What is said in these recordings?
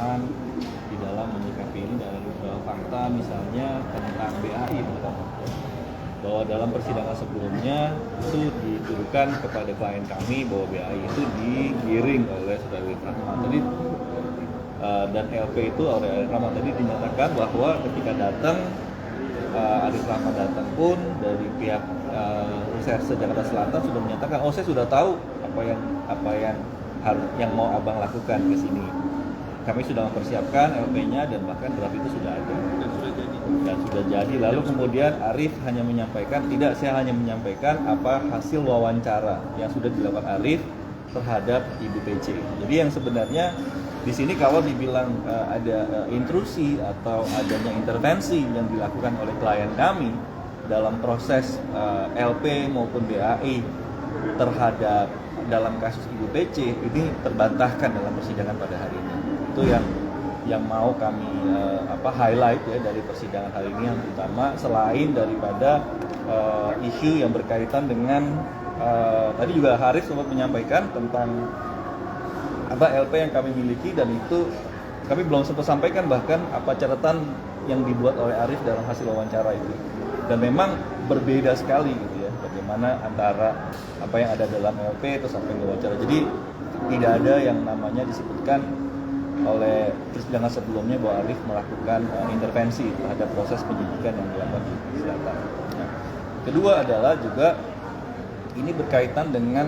kesalahan di dalam menyikapi ini dari fakta misalnya tentang BAI terutama. Bahwa dalam persidangan sebelumnya itu dituduhkan kepada klien kami bahwa BAI itu digiring oleh saudara Arif Rahman tadi, dan LP itu oleh Arif Rahman tadi dinyatakan bahwa ketika datang Arif Rahman datang pun dari pihak Reserse Jakarta Selatan sudah menyatakan, oh saya sudah tahu apa yang mau abang lakukan ke sini. Kami sudah mempersiapkan LP-nya dan bahkan draft itu sudah ada dan sudah jadi. Lalu kemudian Arif hanya menyampaikan, tidak, saya hanya menyampaikan apa hasil wawancara yang sudah dilakukan Arif terhadap Ibu PC. Jadi yang sebenarnya di sini kalau dibilang ada intrusi atau adanya intervensi yang dilakukan oleh klien kami dalam proses LP maupun BAI terhadap dalam kasus Ibu PC, ini terbantahkan dalam persidangan pada hari ini. Itu yang mau kami highlight ya dari persidangan hari ini, yang utama selain daripada isu yang berkaitan dengan tadi juga Haris sempat menyampaikan tentang LP yang kami miliki, dan itu kami belum sempat sampaikan bahkan apa catatan yang dibuat oleh Arif dalam hasil wawancara itu, dan memang berbeda sekali gitu ya bagaimana antara apa yang ada dalam LP itu sampai wawancara. Jadi tidak ada yang namanya disebutkan oleh persidangan sebelumnya bahwa Arif melakukan intervensi terhadap proses penyidikan yang dilakukan di Selatan. Nah, kedua adalah juga ini berkaitan dengan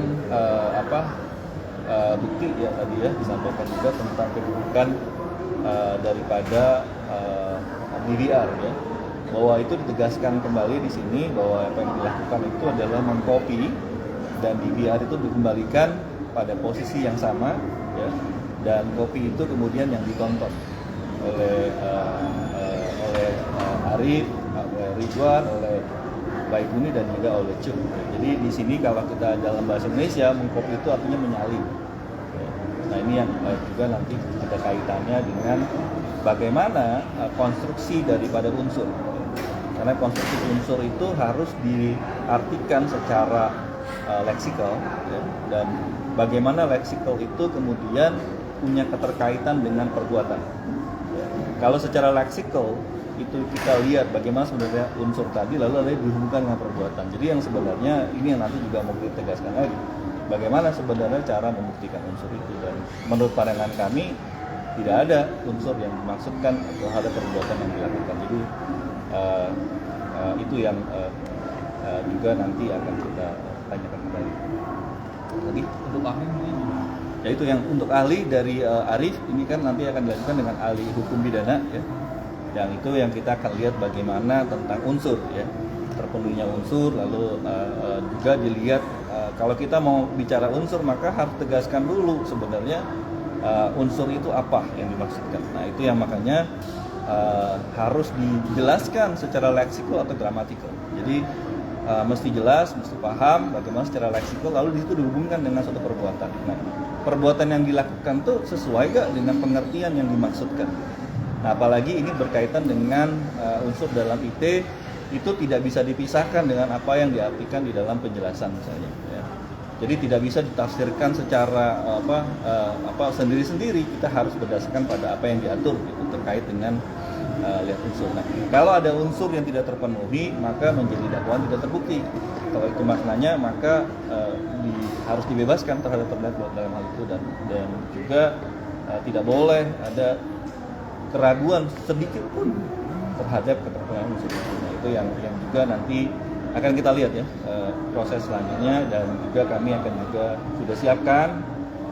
bukti ya tadi ya disampaikan juga tentang kedudukan daripada DVR ya, bahwa itu ditegaskan kembali di sini bahwa apa yang dilakukan itu adalah mengcopy dan DVR itu dikembalikan pada posisi yang sama ya, dan kopi itu kemudian yang ditonton oleh Arif, oleh Ridwan, oleh Baikuni dan juga oleh Cuk. Jadi di sini kalau kita dalam bahasa Indonesia mengkopi itu artinya menyalin. Nah ini yang juga nanti ada kaitannya dengan bagaimana konstruksi daripada unsur. Karena konstruksi unsur itu harus diartikan secara leksikal ya, dan bagaimana leksikal itu kemudian punya keterkaitan dengan perbuatan. Kalau secara leksikal itu kita lihat bagaimana sebenarnya unsur tadi lalu ada dihubungkan dengan perbuatan. Jadi yang sebenarnya ini yang nanti juga mau ditegaskan lagi, bagaimana sebenarnya cara membuktikan unsur itu, dan menurut pandangan kami tidak ada unsur yang dimaksudkan atau ada perbuatan yang dilakukan. Jadi itu yang juga nanti akan kita tanyakan kembali. Lagi untuk ahli ini, ya itu yang untuk ahli dari Arif ini kan nanti akan dilakukan dengan ahli hukum pidana ya. Yang itu yang kita akan lihat bagaimana tentang unsur ya, terpenuhinya unsur, lalu juga dilihat kalau kita mau bicara unsur maka harus tegaskan dulu sebenarnya unsur itu apa yang dimaksudkan. Nah itu yang makanya harus dijelaskan secara leksikal atau gramatikal. Jadi mesti jelas, mesti paham bagaimana secara leksikal, lalu di situ dihubungkan dengan suatu perbuatan. Nah, perbuatan yang dilakukan tuh sesuai gak dengan pengertian yang dimaksudkan. Nah, apalagi ini berkaitan dengan unsur dalam IT itu tidak bisa dipisahkan dengan apa yang diartikan di dalam penjelasan misalnya. Ya. Jadi tidak bisa ditafsirkan secara sendiri-sendiri. Kita harus berdasarkan pada apa yang diatur gitu, terkait dengan lihat unsur. Nah, kalau ada unsur yang tidak terpenuhi, maka menjadi dakwaan tidak terbukti. Kalau itu maknanya, maka harus dibebaskan terhadap terdakwa dalam hal itu, dan juga tidak boleh ada keraguan sedikit pun terhadap keterpenuhan unsur itu. Nah, itu yang juga nanti akan kita lihat ya proses selanjutnya, dan juga kami akan juga sudah siapkan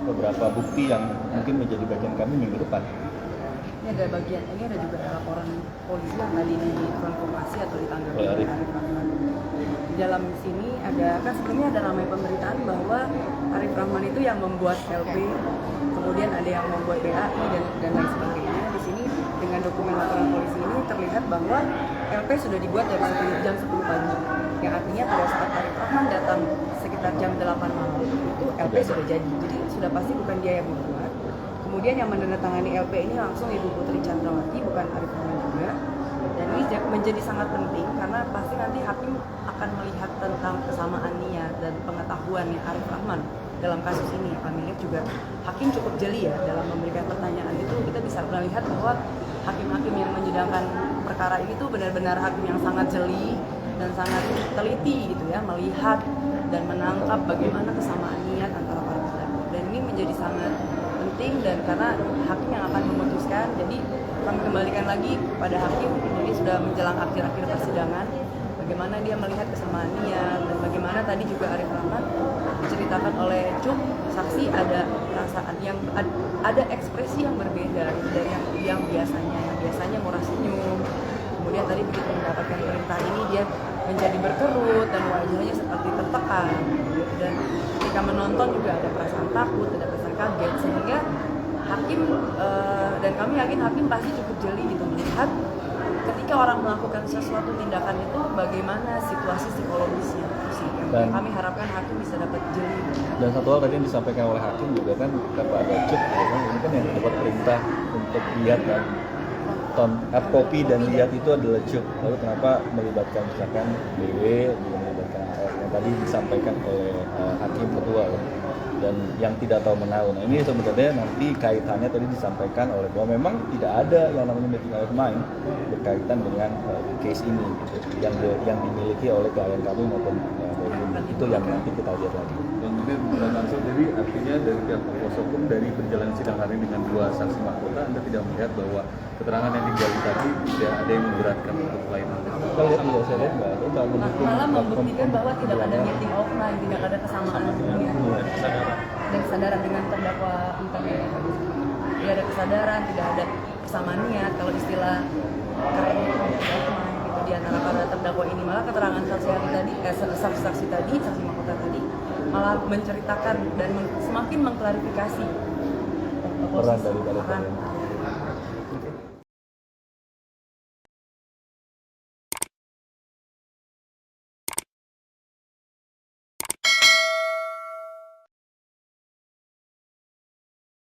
beberapa bukti yang mungkin menjadi bagian kami minggu depan. Ini ada juga laporan polisi yang tadi dikonfirmasi atau ditanggapi oleh Arif Rahman. Di dalam sini ada, kan sebelumnya ada ramai pemberitaan bahwa Arif Rahman itu yang membuat LP, kemudian ada yang membuat BAI dan lain sebagainya. Di sini dengan dokumen laporan polisi ini terlihat bahwa LP sudah dibuat dari jam 10 pagi. Yang artinya pada saat Arif Rahman datang sekitar jam 8 malam itu LP sudah jadi. Jadi sudah pasti bukan dia yang membuat. Kemudian yang menandatangani LP ini langsung Ibu Putri Chandrawati, bukan Arif Rahman juga. Dan ini menjadi sangat penting karena pasti nanti hakim akan melihat tentang kesamaan niat dan pengetahuannya Arif Rahman dalam kasus ini. Kami lihat juga hakim cukup jeli ya dalam memberikan pertanyaan itu, kita bisa melihat bahwa hakim-hakim yang menyidangkan perkara ini tuh benar-benar hakim yang sangat jeli dan sangat teliti gitu ya, melihat dan menangkap bagaimana kesamaan niat antara para terdakwa. Dan ini menjadi sangat penting, dan karena hakim yang akan memutuskan, jadi kami kembalikan lagi kepada hakim. Jadi sudah menjelang akhir-akhir persidangan, bagaimana dia melihat kesamaan niat, dan bagaimana tadi juga Arif Rahman diceritakan oleh Cuk, saksi ada perasaan yang ada ekspresi yang berbeda dari yang biasanya murah senyum. Kemudian tadi begitu mendapatkan perintah ini dia menjadi berkerut dan wajahnya seperti tertekan. Dan ketika menonton juga ada perasaan takut, ada perasaan kaget, sehingga hakim dan kami yakin hakim pasti cukup jeli gitu melihat ketika orang melakukan sesuatu tindakan itu bagaimana situasi psikologisnya. Dan kami harapkan hakim bisa dapat jeli. Dan satu hal tadi yang disampaikan oleh hakim juga kan kepada Cuk, ya kan, ini kan yang dapat perintah untuk lihat kan hard copy dan lihat itu adalah Cuk. Lalu kenapa melibatkan misalkan BW, juga melibatkan AR yang tadi disampaikan oleh hakim ketua kan? Dan yang tidak tahu menahu. Nah ini sebenarnya nanti kaitannya tadi disampaikan oleh bahwa memang tidak ada yang namanya meeting of mind berkaitan dengan case ini gitu, yang dimiliki oleh klien kami maupun itu yang nanti kita lihat lagi. Dan ini langsung, jadi artinya dari pihak kuasa hukum dari berjalan sidang hari dengan 2 saksi mahkota, Anda tidak melihat bahwa keterangan yang digali tadi tidak ada yang memberatkan untuk klien Anda? Kalau tidak saya lihat nggak ada, malah membuktikan bahwa tidak ada meeting offline, tidak ada kesamaan niat dan kesadaran dengan terdakwa internet. Tidak ada kesadaran, tidak ada kesamaan niat. Kalau istilah keren itu offline gitu di antara para terdakwa ini, malah keterangan saksi tadi, saksi tadi, saksi mahkota tadi malah menceritakan dan semakin mengklarifikasi peran daripada